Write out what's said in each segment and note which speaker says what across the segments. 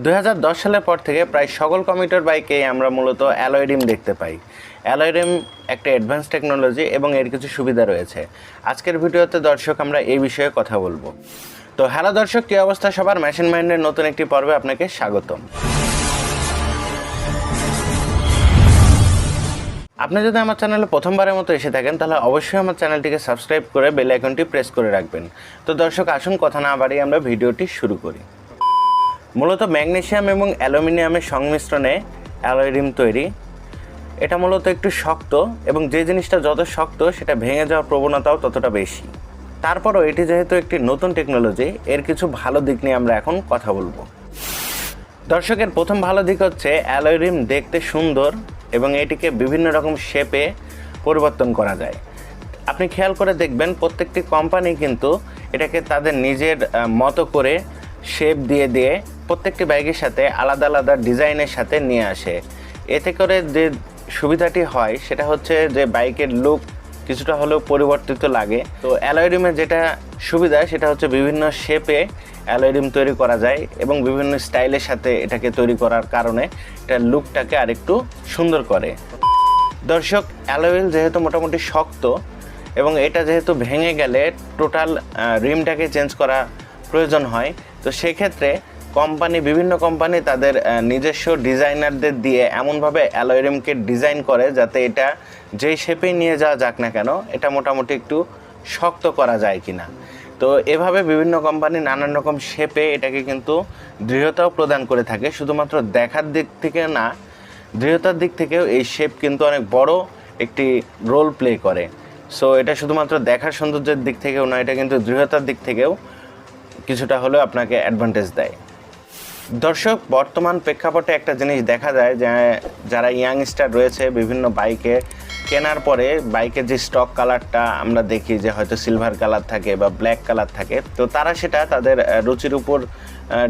Speaker 1: 2010 সালের পর থেকে প্রায় সকল কমিউটার বাইকে আমরা মূলত অ্যালয় রিম দেখতে পাই। অ্যালয় রিম একটা অ্যাডভান্স টেকনোলজি এবং এর কিছু সুবিধা রয়েছে। আজকের ভিডিওতে দর্শক আমরা এই বিষয়ে কথা বলবো। তো হ্যালো দর্শক, কী অবস্থা সবার? মেশিন মাইন্ডের নতুন একটি পর্বে আপনাকে স্বাগতম। আপনি যদি আমার চ্যানেলে প্রথমবারের মতো এসে থাকেন তাহলে অবশ্যই আমার চ্যানেলটিকে সাবস্ক্রাইব করে বেল আইকনটি প্রেস করে রাখবেন। তো দর্শক আসুন কথা না বাড়িয়ে আমরা ভিডিওটি শুরু করি। মূলত ম্যাগনেসিয়াম এবং অ্যালুমিনিয়ামের সংমিশ্রণে অ্যালয় রিম তৈরি। এটা মূলত একটু শক্ত এবং যে জিনিসটা যত শক্ত সেটা ভেঙে যাওয়ার প্রবণতাও ততটা বেশি। তারপরও এটি যেহেতু একটি নতুন টেকনোলজি, এর কিছু ভালো দিক নিয়ে আমরা এখন কথা বলবো। দর্শকের প্রথম ভালো দিক হচ্ছে অ্যালয় রিম দেখতে সুন্দর এবং এটিকে বিভিন্ন রকম শেপে পরিবর্তন করা যায়। আপনি খেয়াল করে দেখবেন প্রত্যেকটি কোম্পানি কিন্তু এটাকে তাদের নিজের মতো করে শেপ দিয়ে দিয়ে প্রত্যেকটি বাইকের সাথে আলাদা আলাদা ডিজাইনের সাথে নিয়ে আসে। এতে করে যে সুবিধাটি হয় সেটা হচ্ছে যে বাইকের লুক কিছুটা হলেও পরিবর্তিত লাগে। তো অ্যালয় রিমের যেটা সুবিধা সেটা হচ্ছে বিভিন্ন শেপে অ্যালয় রিম তৈরি করা যায় এবং বিভিন্ন স্টাইলের সাথে এটাকে তৈরি করার কারণে এটা লুকটাকে আরেকটু সুন্দর করে। দর্শক, অ্যালয় রিম যেহেতু মোটামুটি শক্ত এবং এটা যেহেতু ভেঙে গেলে টোটাল রিমটাকে চেঞ্জ করা প্রয়োজন হয়, তো সেক্ষেত্রে বিভিন্ন কোম্পানি তাদের নিজস্ব ডিজাইনারদের দিয়ে এমনভাবে অ্যালয় রিমকে ডিজাইন করে যাতে এটা যেই শেপেই নিয়ে যাওয়া যাক না কেন এটা মোটামুটি একটু শক্ত করা যায় কিনা। তো এভাবে বিভিন্ন কোম্পানি নানান রকম শেপে এটাকে কিন্তু দৃঢ়তাও প্রদান করে থাকে। শুধুমাত্র দেখার দিক থেকে না, দৃঢ়তার দিক থেকেও এই শেপ কিন্তু অনেক বড় একটি রোল প্লে করে। সো এটা শুধুমাত্র দেখার সৌন্দর্যের দিক থেকেও না, এটা কিন্তু দৃঢ়তার দিক থেকেও কিছুটা হলেও আপনাকে অ্যাডভান্টেজ দেয়। দর্শক, বর্তমান প্রেক্ষাপটে একটা জিনিস দেখা যায় যে যারা ইয়াংস্টার রয়েছে বিভিন্ন বাইকে কেনার পরে বাইকের যে স্টক কালারটা আমরা দেখি যে হয়তো সিলভার কালার থাকে বা ব্ল্যাক কালার থাকে, তো তারা সেটা তাদের রুচির উপর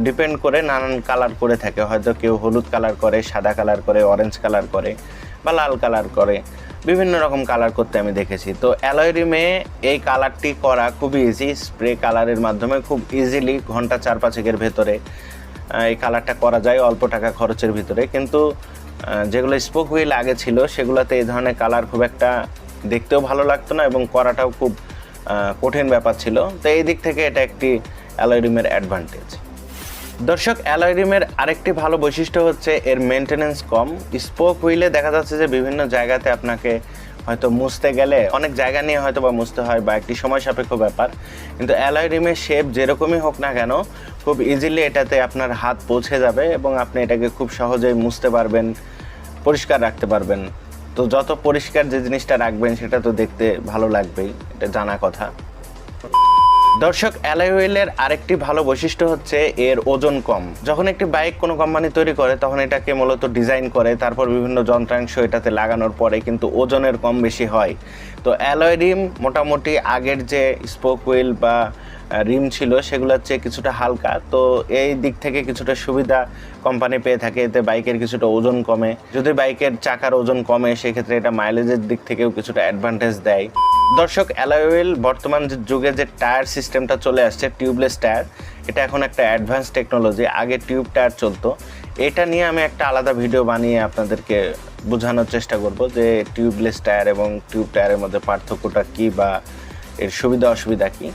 Speaker 1: ডিপেন্ড করে নানান কালার করে থাকে। হয়তো কেউ হলুদ কালার করে, সাদা কালার করে, অরেঞ্জ কালার করে বা লাল কালার করে, বিভিন্ন রকম কালার করতে আমি দেখেছি। তো অ্যালয় রিমে এই কালারটি করা খুবই ইজি। স্প্রে কালারের মাধ্যমে খুব ইজিলি ঘন্টা 4-5 ভেতরে এই কালারটা করা যায় অল্প টাকা খরচের ভিতরে। কিন্তু যেগুলো স্পোক হুইল আগে ছিল সেগুলোতে এই ধরনের কালার খুব একটা দেখতেও ভালো লাগতো না এবং করাটাও খুব কঠিন ব্যাপার ছিল। তো এই দিক থেকে এটা একটি অ্যালয় রিমের অ্যাডভান্টেজ। দর্শক, অ্যালয় রিমের আরেকটি ভালো বৈশিষ্ট্য হচ্ছে এর মেনটেনেন্স কম। স্পোক হুইলে দেখা যাচ্ছে যে বিভিন্ন জায়গাতে আপনাকে হয়তো মুছতে গেলে অনেক জায়গা নিয়ে হয়তো বা মুছতে হয় বা একটি সময় সাপেক্ষ ব্যাপার। কিন্তু অ্যালয় রিমের শেপ যেরকমই হোক না কেন খুব ইজিলি এটাতে আপনার হাত পৌঁছে যাবে এবং আপনি এটাকে খুব সহজেই মুছতে পারবেন, পরিষ্কার রাখতে পারবেন। তো যত পরিষ্কার যে জিনিসটা রাখবেন সেটা তো দেখতে ভালো লাগবেই, এটা জানা কথা। দর্শক, অ্যালয় হুইলের আরেকটি ভালো বৈশিষ্ট্য হচ্ছে এর ওজন কম। যখন একটি বাইক কোনো কোম্পানি তৈরি করে তখন এটাকে মূলত ডিজাইন করে, তারপর বিভিন্ন যন্ত্রাংশ এটাতে লাগানোর পরে কিন্তু ওজনের কম বেশি হয়। তো অ্যালয় রিম মোটামুটি আগের যে স্পোক হুইল বা রিম ছিল সেগুলোর চেয়ে কিছুটা হালকা। তো এই দিক থেকে কিছুটা সুবিধা কোম্পানি পেয়ে থাকে, এতে বাইকের কিছুটা ওজন কমে। যদি বাইকের চাকার ওজন কমে সেক্ষেত্রে এটা মাইলেজের দিক থেকেও কিছুটা অ্যাডভান্টেজ দেয়। দর্শক, অ্যালয় হুইল বর্তমান যুগে যে টায়ার সিস্টেমটা চলে আসছে টিউবলেস টায়ার, এটা এখন একটা অ্যাডভান্স টেকনোলজি। আগে টিউব টায়ার চলতো। এটা নিয়ে আমি একটা আলাদা ভিডিও বানিয়ে আপনাদেরকে বোঝানোর চেষ্টা করব যে টিউবলেস টায়ার এবং টিউব টায়ারের মধ্যে পার্থক্যটা কী বা এর সুবিধা অসুবিধা কী।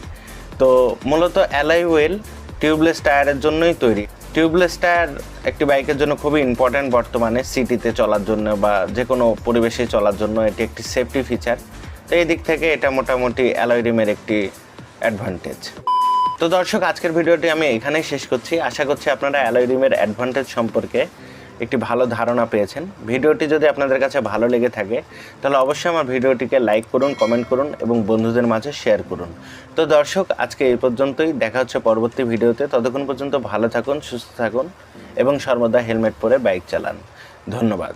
Speaker 1: তো মূলত অ্যালয় হুইল টিউবলেস টায়ারের জন্যই তৈরি। টিউবলেস টায়ার একটি বাইকের জন্য খুবই ইম্পর্ট্যান্ট বর্তমানে সিটিতে চলার জন্য বা যে কোনো পরিবেশে চলার জন্য। এটি একটি সেফটি ফিচার। তো এই দিক থেকে এটা মোটামুটি অ্যালয় রিমের একটি অ্যাডভান্টেজ। তো দর্শক, আজকের ভিডিওটি আমি এখানেই শেষ করছি। আশা করছি আপনারা অ্যালয় রিমের অ্যাডভান্টেজ সম্পর্কে একটি ভালো ধারণা পেয়েছেন। ভিডিওটি যদি আপনাদের কাছে ভালো লেগে থাকে তাহলে অবশ্যই আমার ভিডিওটিকে লাইক করুন, কমেন্ট করুন এবং বন্ধুদের মাঝে শেয়ার করুন। তো দর্শক, আজকে এই পর্যন্তই। দেখা হচ্ছে পরবর্তী ভিডিওতে। ততক্ষণ পর্যন্ত ভালো থাকুন, সুস্থ থাকুন এবং সর্বদা হেলমেট পরে বাইক চালান। ধন্যবাদ।